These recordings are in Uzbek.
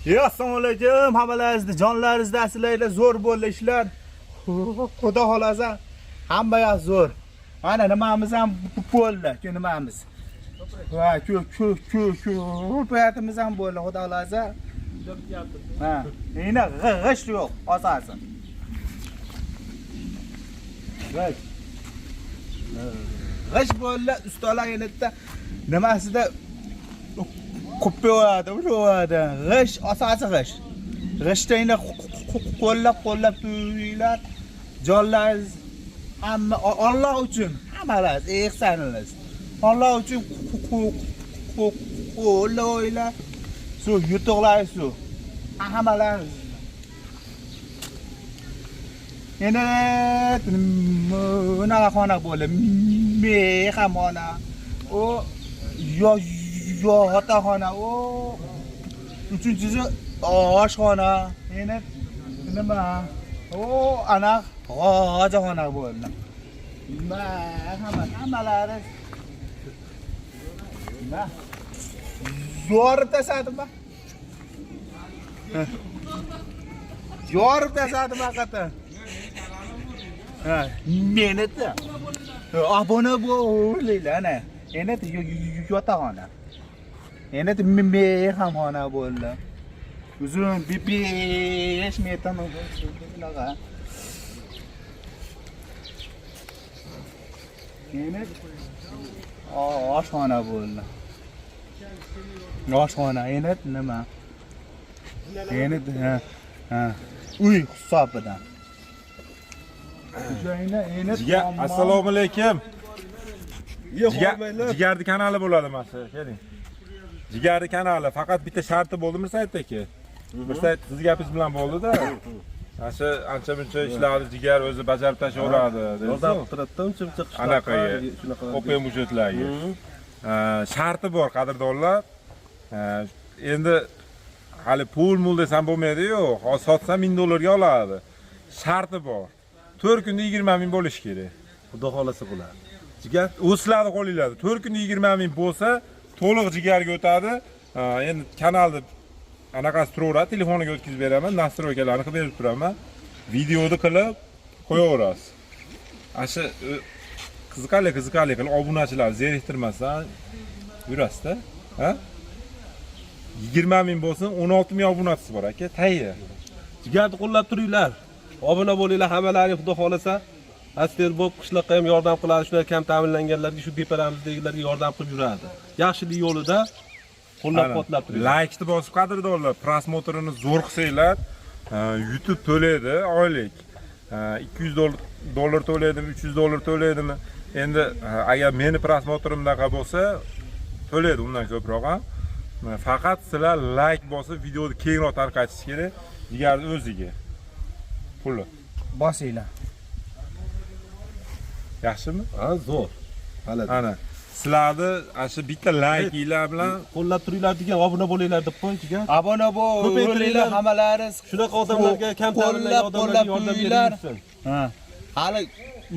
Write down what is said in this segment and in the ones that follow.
Assalomu alaykum, hammalaringizni jonlaringizda sizlarga zo'r bo'ldi ishlar. Xudo xolasa hamma yoq zo'r. Mana nimamiz ham bo'ldi, nimamiz. Va ku payatimiz ham bo'ldi, xudo xolasa. Ha, endi g'ish yo'q, asosan. G'ish bo'ldi, ustalar enitda nimasida Kupyo'da, ushada. G'ish, asosi g'ish. G'ishda endi qo'llab turinglar. Jonlaringiz hamma Alloh uchun, hammalaringiz ehsoningiz. Alloh uchun qo'llanglar. Shu yutuqlar shu. Hammalaringiz. Endi bunaqa xona bo'ldi. Mehmona. O yo otaxona, o uchinchisi oshxona, endi nima? O ana g'ojaxona bo'ldi. Hammalari nima? Yorib tashladim-a? Yorib tashladim haqiqatan. Ha, menita. Obuna bo'linglar ana. Endi yotaxona. Endi mehmonxona bo'ldi. Uzun 5 metr bunaqa. Endi oshxona bo'ldi. Oshxona endi nima? Endi ha. Uy hisobidan. Assalomu alaykum. Jigardi kanali bo'ladi mana shu. Keling. Jigardi kanali faqat bitta sharti bo'ldimi saytdagi? Bir sayt siz gapingiz bilan bo'ldi-da. Asha ancha-muncha ishlarni jigar o'zi bajarib tashaveradi. Yordam qilib uncha anaqaga, o'pay mujotlarga. Sharti bor, qadrdonlar. Endi hali pul desam bo'lmaydi-yu. Hozir sotsam $1000 ga oladi. Sharti bor. 4 kunda 20 ming bo'lishi kerak. Xudo xolasa bo'ladi. Jigar o'slarni qo'linglarda 4 kunda 20 ming bo'lsa, to'liq jigarga o'tadi. Endi kanalni anaqasi turaveradi, telefoniga o'tkazib beraman, nastroykalarni qilib berib turaman. Videoni qilib qo'yaverasiz. Asha qiziqarli qilib obunachilar zeriktirmasdan yurasiz-da. Ha? 20 ming bo'lsin, 16 ming obunachisi bor aka, tayyor. jigarni qo'llab turinglar. Obuna bo'linglar hammalaring, xudo xolasa. Asterbob qishloqqa ham yordam qiladi, shular kam ta'minlanganlarga, shu beparamizdagilarga yordam qilib yuradi. Yaxshilik yo'lida qo'llab-quvvatlab turinglar. Laykni bosib qadrdonlar, prosmotrini zo'r qilsanglar, YouTube to'laydi oylik. $200 to'laydimi, $300 to'laydimi? Endi agar meni prosmotrimdaqa bo'lsa, to'laydi undan ko'proq ham. Faqat sizlar layk bosib, videoni kengroq tarqatishingiz kerak. Jigarni o'ziga. Pulni bosinglar. Yaxshimi? Ha, zo'r. Ana, sizlarni asha bitta laykinglar bilan qo'llab turinglar degan, obuna bo'linglar deb qo'y jigar. Obuna bo'linglar hammalaringiz. Shunaqa odamlarga, kam ta'minlangan odamlarga yordam beringlar. Ha. Hali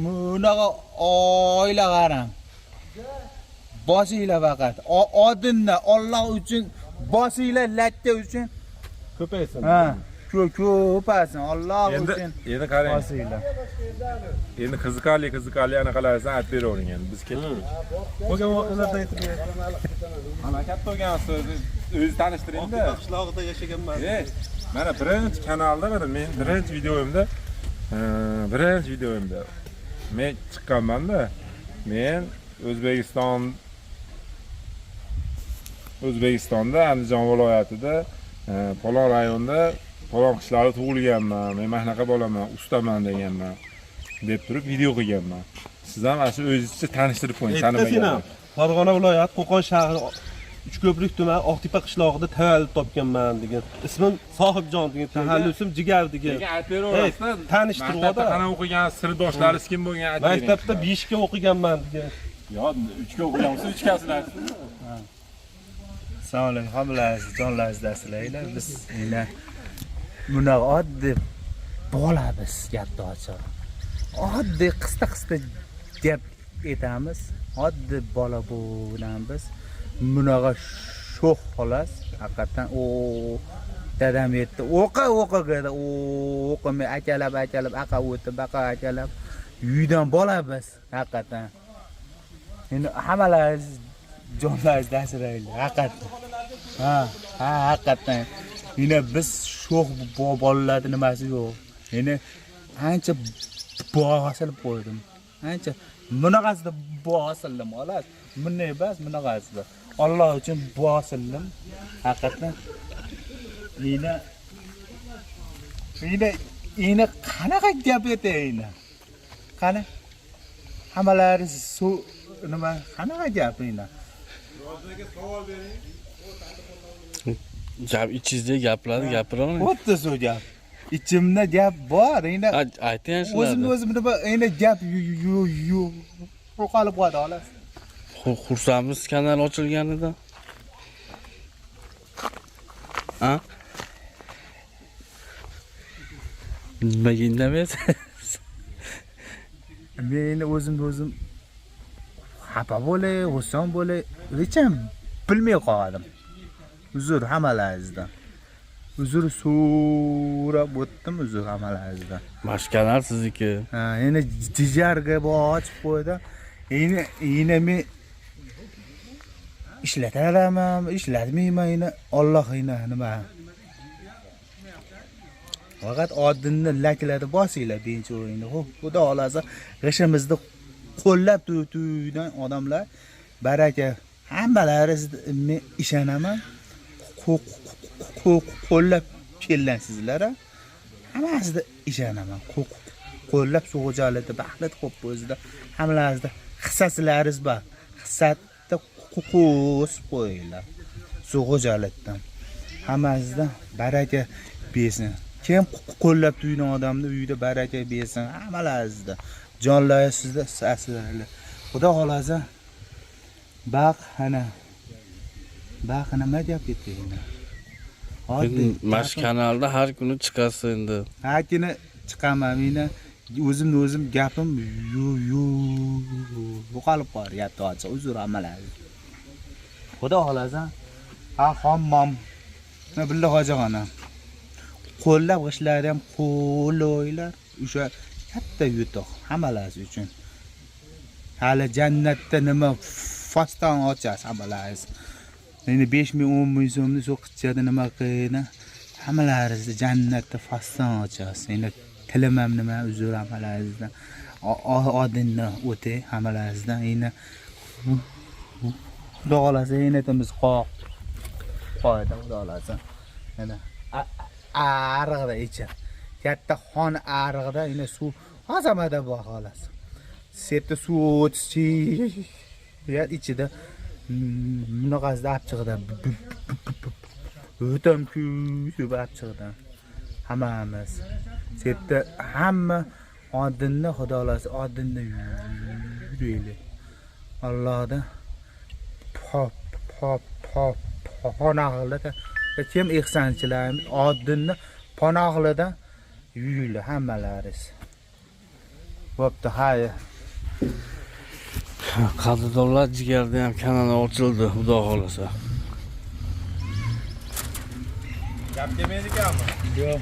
bunaqa oila qaram. Bosinglar faqat. Odinda Alloh uchun bosinglar, latta uchun ko'paysin. Ha. Ko'paysin Alloh uchun. Endi qarang. Bosinglar. Endi qiziqarli anaqalarni aytib beravering endi. Biz ketdik. Bo'lgan voqealardan aytib bering. Ana katta bo'lgansiz, o'zingizni tanishtiring-da. Qishloqda yashaganman. Mana birinchi kanalda, mana men birinchi videoyimda men chiqqanman-da. Men O'zbekistonda Andijon viloyatida Polon rayonida Polon qishloqda tug'ilganman. Men mana shunaqa bo'laman, ustaman deganman deb turib video qilganman. Siz ham ashu o'zingizcha tanishtirib qo'ying, tanimagan. Farg'ona viloyat Qo'qon shahri Uchko'prik tuman Oqtepa qishlog'ida tavallud topganman degan. Ismim Sohibjon degan, taxallusim Jigar degan. Aytib beraverasiz. Tanishtirib qana o'qigan sirdoshlarimiz kim bo'lgan aytib bering. Maktabda 5 ga o'qiganman degan. Yo, 3 ga o'qigansiz, 3 kasini aytsin. Assalomu alaykum, hammalaringiz jonlaringizda sizlar. Biz bunaqa oddiy bola biz gapni ochib. Oddiy qisqa gap etamiz. Oddiy bola bo'lamiz. Bunaqa sho'x xolos, haqiqatan dadam yetdi. O'qigida, o'qimay akalab aqa o'tib, baqa akalab uydan bola biz haqiqatan. Endi hammalaringiz jonlaringizni asraylik, haqiqatan. Ha, haqiqatan. Yine biz sho'x bolalarning nimasi yo'q. Endi ancha bog'asilib qo'ydim. Ancha bunaqasida bog'asildim, xolos. Bunday emas, bunaqasida. Alloh uchun bog'asildim. Haqiqatan. Yine qanaqa gap etayini? Qani? Hammalaringiz nima qanaqa gap yine? Savol bering. Gap ichingizda gaplarni gapiravering. O'tda shu gap. İçimde gap bor, endi Ayting shularni. o'zimni endi gap yo'qolib qoldi, xolos. Xursandmiz kanal ochilganida. Ha? Nimaga indamaysiz? Men o'zim xafa bo'lay, xursand bo'lay, hecham bilmay qoldim. Uzr hammalaringizdan. Uzr so'rab o'tdim, uzr hammalaringizdan. Bosh kanal sizniki. Ha, endi jijarga ochib qo'ydim. Endi men ishlataraman, ishlatmayman, endi Alloh nima. Faqat oldinni laklarni bosinglar birinchi o'yinda. Xo'p, xudo xolasa g'ishimizni qo'llab tuydan odamlar baraka hammalaringizni men ishonaman. Qo'llab kelansizlar. Hammasida ishonaman. Qo'llab sug'o'jalikda baxtli qo'p o'zida hammalaringizda hissasilaringiz bor. Hissatda qo'sib qo'yinglar. Sug'o'jalikdan. Hammangizda baraka bersin. Kim qo'llab tuygan odamni uyida baraka bersin. Hammalaringizda jonlaringizda asraylar. Xudo xolasa baq nima deb ketdinglar? Mash kanalda har kuni chiqasiz endi. Har kuni chiqaman. Meni o'zim gapim yo'qolib qolyapti hozir. Uzr amalar. Xudo xolasa hammam billa hojaxona. Qo'llab g'ishlari ham qo'llaylar. O'sha katta yutuq hammalaringiz uchun. Hali jannatda nima fasdan ochasiz hammalaringiz. Endi 5 ming 10 ming so'mni shu qizchada nima qildi? Hammalaringizni jannatda fasdan ochasiz. Endi tilim ham nima uzr hammalaringizdan. Odinni o'tay hammalaringizdan. Endi Xudo xolasa enetimiz qo'ydi, Xudo xolasa. Mana ariqda ichib. Katta xon ariqda endi suv azamada bor xolos. Sepda suv o'tchi ichida bunaqasida olib chiqdi. O'tam kuyib olib chiqdi. Hammamiz. Sepda hamma odinni Xudo xolasa odinni yuraylik. Allohdan panohlarda kim ehsonchilarimiz odinni panohlida yuraylik hammalaringiz. Bo'pti, hayır. Qadrdonlar jigarda ham kanal ochildi, xudo xolasa. Gap demaydi ekanmi? Yo'q.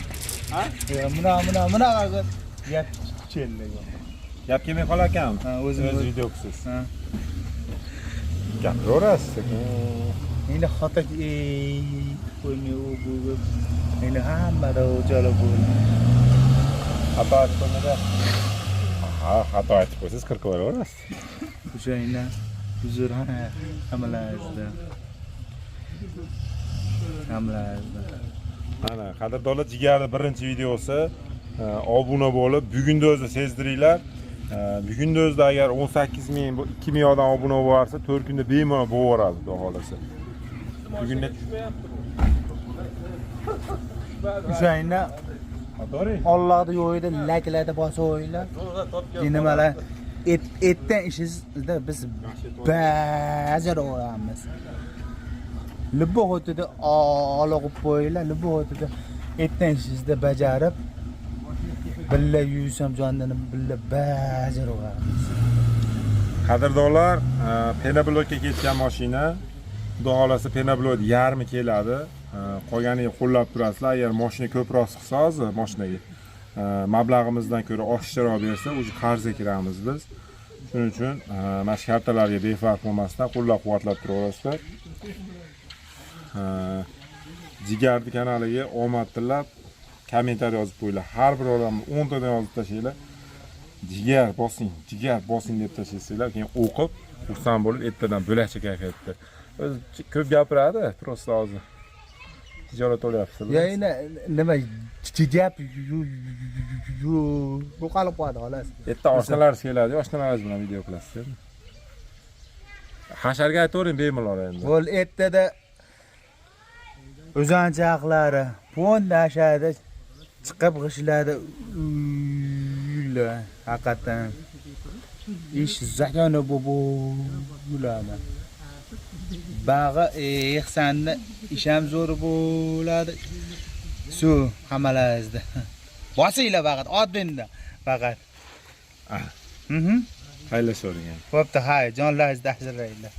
Ha? Bunaqa gap cheldi. Gap kelmay qolar ekanmi? Ha, o'z videokusiz. Ha. Gapiraverasiz. Endi xato qo'ymay u. Endi hammada o'jala bo'ldi. Xato aytib qo'ymada. Ha, xato aytib qo'ysangiz kirib qo'yaverasiz. O'shayna uzr hammalaringizda. Mana qadrdonlar jigarning birinchi videosi. Obuna bo'lib, bugunda o'zi sezdiringlar. Bugunda o'zida agar 18 ming, 2 ming odam obuna bo'lsa, 4 kunda bemalol bo'laveradi, xudo xolasa. Bugunda O'shayna Allohning yo'lida laklarda bosib o'yinglar. Nimalar etdan ishingizda biz bajaraveramiz. Libbo o'tida olog'ib qo'yinglar, libbo o'tida etdan ishingizda bajarib billa yuysam jondan billa bajaraveramiz. qadrdonlar, Penablokka ketgan mashina, xudo xolasa Penablok yarmi keladi. Qolganiga qo'llab turasizlar. Agar mashina ko'proq chiqsa hozir mashinaga mablag'imizdan ko'ra oshiqroq bersa, o'zi qarzga kiramiz biz. Shuning uchun mana shu kartalarga befarq bo'lmasdan qo'llab-quvvatlab turaverasizlar. Jigarni kanaliga omad tilab, kommentariy yozib qo'yinglar. Har bir odam 10 tadan yozib tashlaylar. Jigar bosing deb tashlaysizlar, keyin o'qib, xursand bo'lib, ertadan bo'lakcha kayfiyatda. O'zi ko'p gapiradi, prosta hozir. Tijorat olyapsiz. Ya endi nima gap yo'qolib qoladi xolos. Erta oshnalaringiz keladi, oshnalaringiz bilan video qilasizlar. Hasharga aytavering bemalol endi. Bo'l ertada o'zanchaqlari, pondashadi, chiqib g'ishladi. Haqiqatan ish zakoni bo'ladi. Bag'i ehsonni ish ham zo'r bo'ladi. Suv hammalaringizda. Bosinglar faqat oddinda faqat. Xayrlashavering. Bo'pti, hay, jonlaringizni asranglar.